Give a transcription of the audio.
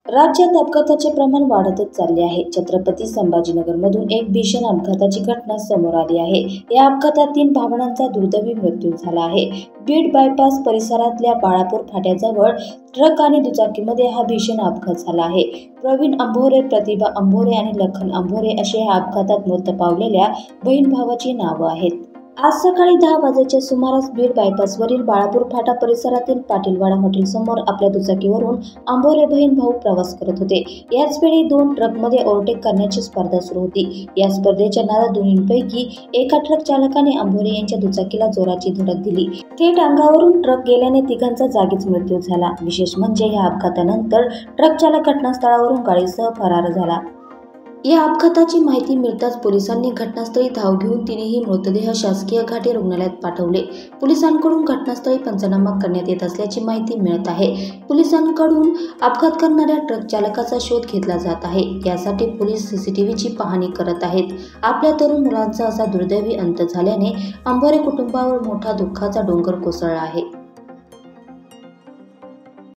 राज्यात अपघाताचे प्रमाण वाढतच चालले आहे. छत्रपती संभाजीनगरमधून एक भीषण अपघाताची घटना समोर आली आहे. या अपघातात 3 भावंडांचा दुर्दैवी मृत्यू झाला आहे. बीड बायपास परिसरातल्या बाळापूर फाट्याजवळ ट्रक आणि दुचाकीमध्ये हा भीषण अपघात झाला आहे. प्रवीण अंभोरे, प्रतिभा अंभोरे आणि लखन अंभोरे असे या अपघातात मृत पावलेल्या बहीण भावाची नावं आहेत. आज सकाळी 10 वाजेच्या सुमारास बीड बायपासवरील बाळापूर फाटा परिसरातील पाटीलवाडा हॉटेलसमोर आपल्या दुचाकीवरून अंभोरे बहीण भाऊ प्रवास करत होते. याच वेळी 2 ट्रकमध्ये ओव्हरटेक करण्याची स्पर्धा सुरू होती. या स्पर्धेच्या नादात दोन्हींपैकी एका ट्रक चालकाने अंभोरे यांच्या दुचाकीला जोराची धडक दिली. थेट अंगावरून ट्रक गेल्याने तिघांचा जागीच मृत्यू झाला. विशेष म्हणजे या अपघातानंतर ट्रक चालक घटनास्थळावरून गाडीसह फरार झाला. या अपघाताची माहिती मिळताच पोलिसांनी घटनास्थळी धाव घेऊन तिन्ही मृतदेह शासकीय घाटी रुग्णालयात पाठवले. पोलिसांकडून घटनास्थळी पंचनामा करण्यात येत असल्याची माहिती मिळत आहे. पोलिसांकडून अपघात करणाऱ्या ट्रक चालकाचा शोध घेतला जात आहे. यासाठी पोलीस सीसीटीव्हीची पाहणी करत आहेत. आपल्या तरुण मुलांचा असा दुर्दैवी अंत झाल्याने अंभोरे कुटुंबावर मोठा दुःखाचा डोंगर कोसळला आहे.